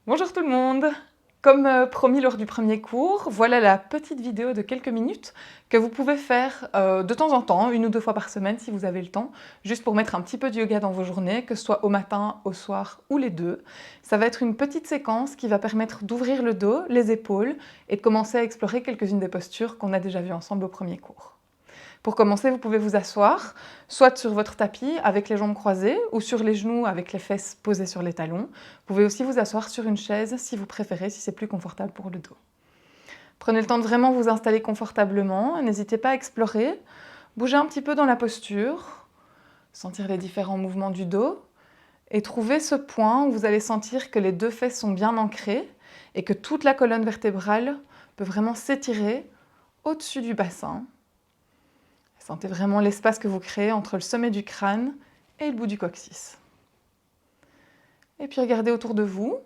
Bonjour tout le monde! Comme promis lors du premier cours, voilà la petite vidéo de quelques minutes que vous pouvez faire de temps en temps, 1 ou 2 fois par semaine si vous avez le temps, juste pour mettre un petit peu de yoga dans vos journées, que ce soit au matin, au soir ou les deux. Ça va être une petite séquence qui va permettre d'ouvrir le dos, les épaules et de commencer à explorer quelques-unes des postures qu'on a déjà vues ensemble au premier cours. Pour commencer, vous pouvez vous asseoir, soit sur votre tapis avec les jambes croisées ou sur les genoux avec les fesses posées sur les talons. Vous pouvez aussi vous asseoir sur une chaise si vous préférez, si c'est plus confortable pour le dos. Prenez le temps de vraiment vous installer confortablement, n'hésitez pas à explorer, bougez un petit peu dans la posture, sentir les différents mouvements du dos et trouver ce point où vous allez sentir que les deux fesses sont bien ancrées et que toute la colonne vertébrale peut vraiment s'étirer au-dessus du bassin. Sentez vraiment l'espace que vous créez entre le sommet du crâne et le bout du coccyx. Et puis regardez autour de vous,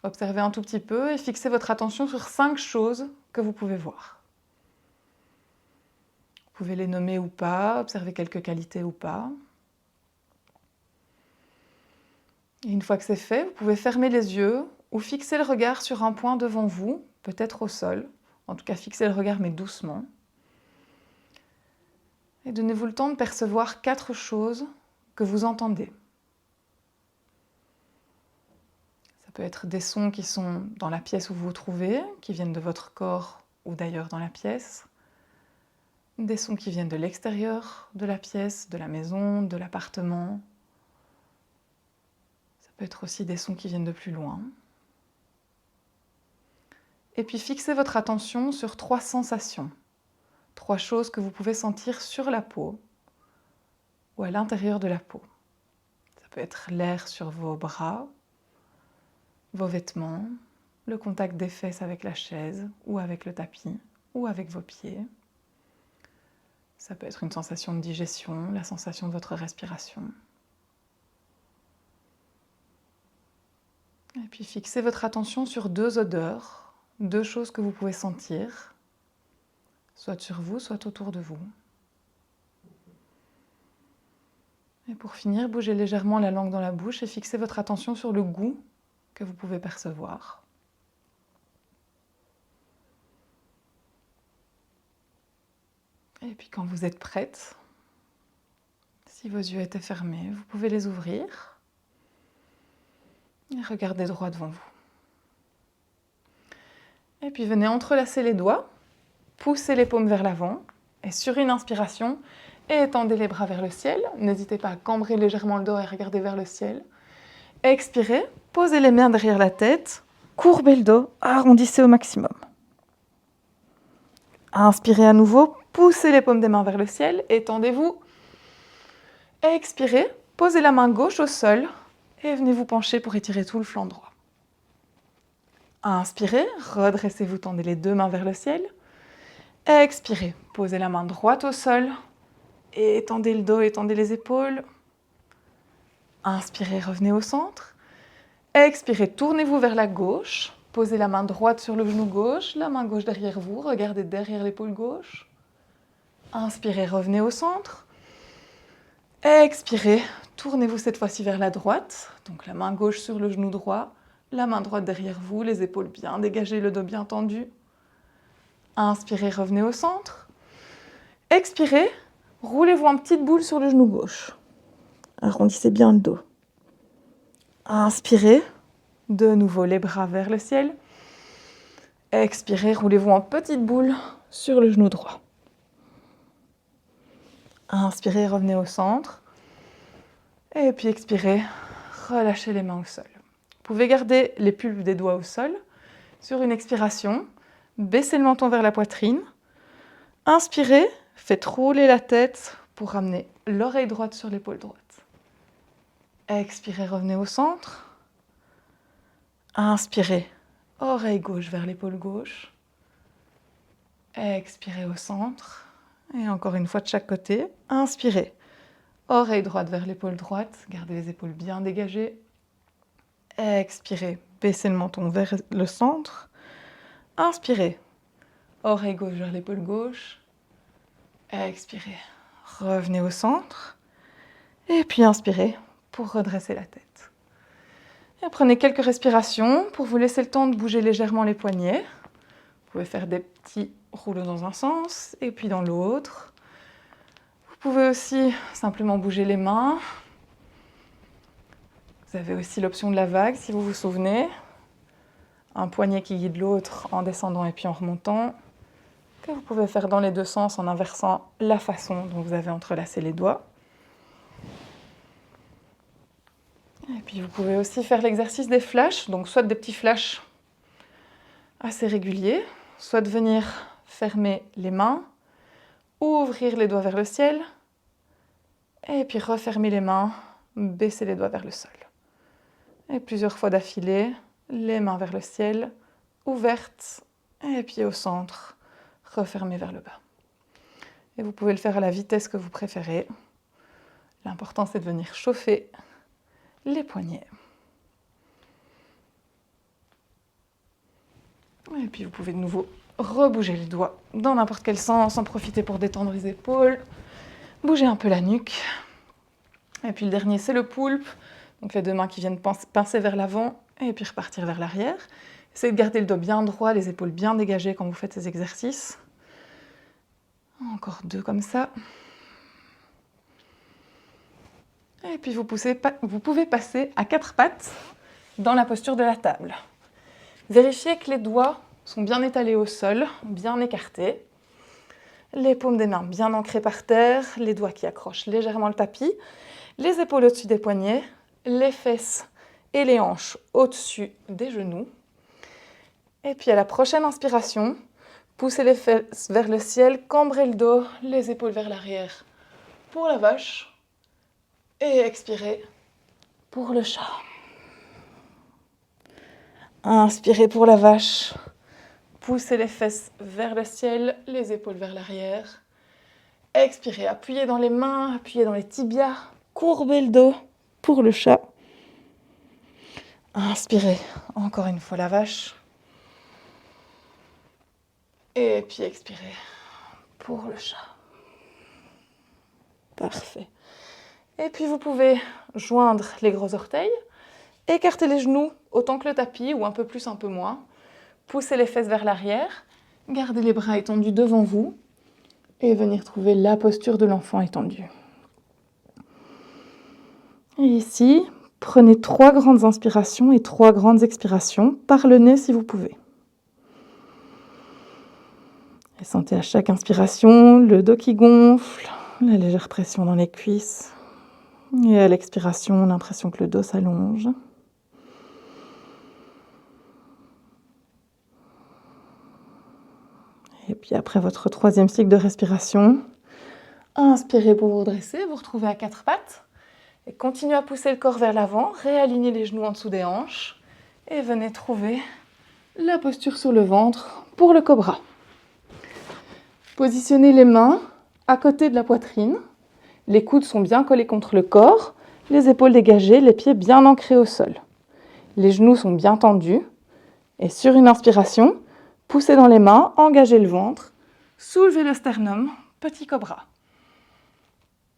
observez un tout petit peu et fixez votre attention sur 5 choses que vous pouvez voir. Vous pouvez les nommer ou pas, observer quelques qualités ou pas. Et une fois que c'est fait, vous pouvez fermer les yeux ou fixer le regard sur un point devant vous, peut-être au sol. En tout cas, fixez le regard mais doucement. Et donnez-vous le temps de percevoir 4 choses que vous entendez. Ça peut être des sons qui sont dans la pièce où vous vous trouvez, qui viennent de votre corps ou d'ailleurs dans la pièce. Des sons qui viennent de l'extérieur de la pièce, de la maison, de l'appartement. Ça peut être aussi des sons qui viennent de plus loin. Et puis fixez votre attention sur 3 sensations. 3 choses que vous pouvez sentir sur la peau ou à l'intérieur de la peau. Ça peut être l'air sur vos bras, vos vêtements, le contact des fesses avec la chaise ou avec le tapis ou avec vos pieds. Ça peut être une sensation de digestion, la sensation de votre respiration. Et puis fixez votre attention sur 2 odeurs, 2 choses que vous pouvez sentir, soit sur vous, soit autour de vous. Et pour finir, bougez légèrement la langue dans la bouche et fixez votre attention sur le goût que vous pouvez percevoir. Et puis quand vous êtes prête, si vos yeux étaient fermés, vous pouvez les ouvrir et regarder droit devant vous. Et puis venez entrelacer les doigts, poussez les paumes vers l'avant et sur une inspiration, étendez les bras vers le ciel. N'hésitez pas à cambrer légèrement le dos et regarder vers le ciel. Expirez, posez les mains derrière la tête, courbez le dos, arrondissez au maximum. Inspirez à nouveau, poussez les paumes des mains vers le ciel, étendez-vous. Expirez, posez la main gauche au sol et venez vous pencher pour étirer tout le flanc droit. Inspirez, redressez-vous, tendez les 2 mains vers le ciel. Expirez, posez la main droite au sol, étendez le dos, étendez les épaules. Inspirez, revenez au centre. Expirez, tournez-vous vers la gauche. Posez la main droite sur le genou gauche, la main gauche derrière vous, regardez derrière l'épaule gauche. Inspirez, revenez au centre. Expirez, tournez-vous cette fois-ci vers la droite. Donc la main gauche sur le genou droit, la main droite derrière vous, les épaules bien dégagées, le dos bien tendu. Inspirez, revenez au centre. Expirez, roulez-vous en petite boule sur le genou gauche. Arrondissez bien le dos. Inspirez, de nouveau les bras vers le ciel. Expirez, roulez-vous en petite boule sur le genou droit. Inspirez, revenez au centre. Et puis expirez, relâchez les mains au sol. Vous pouvez garder les pulpes des doigts au sol. Sur une expiration, baissez le menton vers la poitrine. Inspirez, faites rouler la tête pour ramener l'oreille droite sur l'épaule droite. Expirez, revenez au centre. Inspirez, oreille gauche vers l'épaule gauche. Expirez au centre. Et encore une fois de chaque côté. Inspirez, oreille droite vers l'épaule droite. Gardez les épaules bien dégagées. Expirez, baissez le menton vers le centre. Inspirez, oreille gauche vers l'épaule gauche. Expirez, revenez au centre. Et puis inspirez pour redresser la tête. Et prenez quelques respirations pour vous laisser le temps de bouger légèrement les poignets. Vous pouvez faire des petits rouleaux dans un sens et puis dans l'autre. Vous pouvez aussi simplement bouger les mains. Vous avez aussi l'option de la vague si vous vous souvenez. Un poignet qui guide l'autre en descendant et puis en remontant. Que vous pouvez faire dans les deux sens en inversant la façon dont vous avez entrelacé les doigts. Et puis vous pouvez aussi faire l'exercice des flashs, donc soit des petits flashs assez réguliers, soit de venir fermer les mains, ouvrir les doigts vers le ciel, et puis refermer les mains, baisser les doigts vers le sol. Et plusieurs fois d'affilée, les mains vers le ciel, ouvertes, et puis au centre, refermées vers le bas. Et vous pouvez le faire à la vitesse que vous préférez. L'important, c'est de venir chauffer les poignets. Et puis vous pouvez de nouveau rebouger les doigts dans n'importe quel sens, en profiter pour détendre les épaules, bouger un peu la nuque. Et puis le dernier, c'est le poulpe. Donc les deux mains qui viennent pincer vers l'avant et puis repartir vers l'arrière. Essayez de garder le dos bien droit, les épaules bien dégagées quand vous faites ces exercices. Encore deux comme ça. Et puis vous pouvez passer à quatre pattes dans la posture de la table. Vérifiez que les doigts sont bien étalés au sol, bien écartés. Les paumes des mains bien ancrées par terre, les doigts qui accrochent légèrement le tapis, les épaules au-dessus des poignets, les fesses et les hanches au-dessus des genoux. Et puis à la prochaine inspiration, poussez les fesses vers le ciel, cambrez le dos, les épaules vers l'arrière pour la vache. Et expirez pour le chat. Inspirez pour la vache. Poussez les fesses vers le ciel, les épaules vers l'arrière. Expirez, appuyez dans les mains, appuyez dans les tibias. Courbez le dos pour le chat. Inspirez encore une fois la vache. Et puis expirez pour le chat. Parfait. Et puis vous pouvez joindre les gros orteils, écarter les genoux autant que le tapis ou un peu plus, un peu moins. Poussez les fesses vers l'arrière, gardez les bras étendus devant vous et venir trouver la posture de l'enfant étendu. Et ici, prenez 3 grandes inspirations et 3 grandes expirations par le nez si vous pouvez. Et sentez à chaque inspiration le dos qui gonfle, la légère pression dans les cuisses. Et à l'expiration, l'impression que le dos s'allonge. Et puis après votre 3e cycle de respiration, inspirez pour vous redresser, vous retrouvez à 4 pattes. Et continuez à pousser le corps vers l'avant, réalignez les genoux en dessous des hanches. Et venez trouver la posture sur le ventre pour le cobra. Positionnez les mains à côté de la poitrine. Les coudes sont bien collés contre le corps, les épaules dégagées, les pieds bien ancrés au sol. Les genoux sont bien tendus. Et sur une inspiration, poussez dans les mains, engagez le ventre, soulevez le sternum, petit cobra.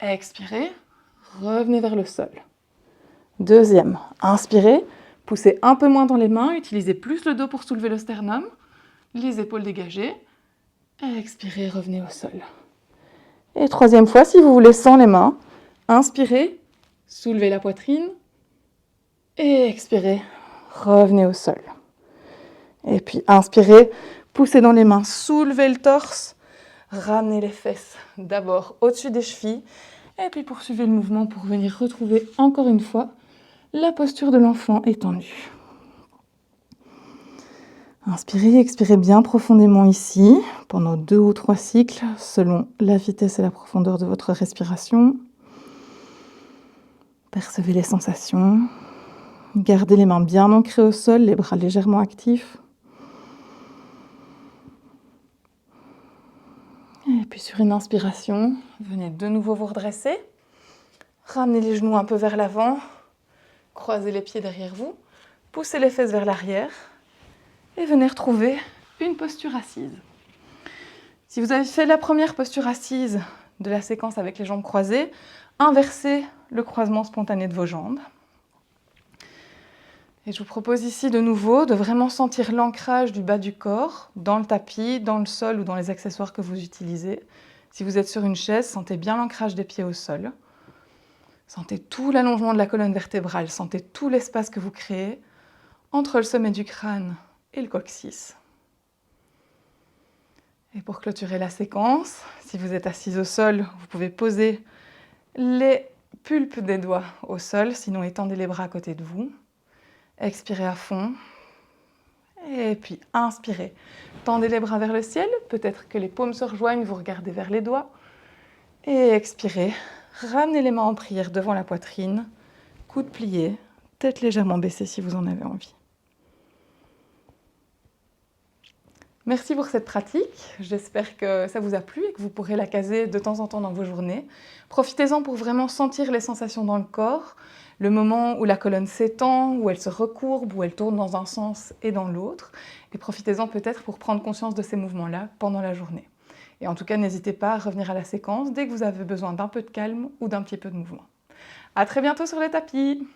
Expirez, revenez vers le sol. 2e, inspirez, poussez un peu moins dans les mains, utilisez plus le dos pour soulever le sternum, les épaules dégagées. Expirez, revenez au sol. Et 3e fois, si vous voulez, sans les mains, inspirez, soulevez la poitrine et expirez, revenez au sol. Et puis inspirez, poussez dans les mains, soulevez le torse, ramenez les fesses d'abord au-dessus des chevilles et puis poursuivez le mouvement pour venir retrouver encore une fois la posture de l'enfant étendue. Inspirez, expirez bien profondément ici, pendant 2 ou 3 cycles, selon la vitesse et la profondeur de votre respiration. Percevez les sensations. Gardez les mains bien ancrées au sol, les bras légèrement actifs. Et puis sur une inspiration, venez de nouveau vous redresser. Ramenez les genoux un peu vers l'avant. Croisez les pieds derrière vous. Poussez les fesses vers l'arrière. Et venez retrouver une posture assise. Si vous avez fait la première posture assise de la séquence avec les jambes croisées, inversez le croisement spontané de vos jambes. Et je vous propose ici de nouveau de vraiment sentir l'ancrage du bas du corps dans le tapis, dans le sol ou dans les accessoires que vous utilisez. Si vous êtes sur une chaise, sentez bien l'ancrage des pieds au sol. Sentez tout l'allongement de la colonne vertébrale, sentez tout l'espace que vous créez entre le sommet du crâne et le coccyx. Et pour clôturer la séquence, si vous êtes assise au sol, vous pouvez poser les pulpes des doigts au sol, sinon étendez les bras à côté de vous. Expirez à fond. Et puis inspirez. Tendez les bras vers le ciel, peut-être que les paumes se rejoignent, vous regardez vers les doigts. Et expirez. Ramenez les mains en prière devant la poitrine, coudes pliés, tête légèrement baissée si vous en avez envie. Merci pour cette pratique, j'espère que ça vous a plu et que vous pourrez la caser de temps en temps dans vos journées. Profitez-en pour vraiment sentir les sensations dans le corps, le moment où la colonne s'étend, où elle se recourbe, où elle tourne dans un sens et dans l'autre. Et profitez-en peut-être pour prendre conscience de ces mouvements-là pendant la journée. Et en tout cas, n'hésitez pas à revenir à la séquence dès que vous avez besoin d'un peu de calme ou d'un petit peu de mouvement. À très bientôt sur le tapis!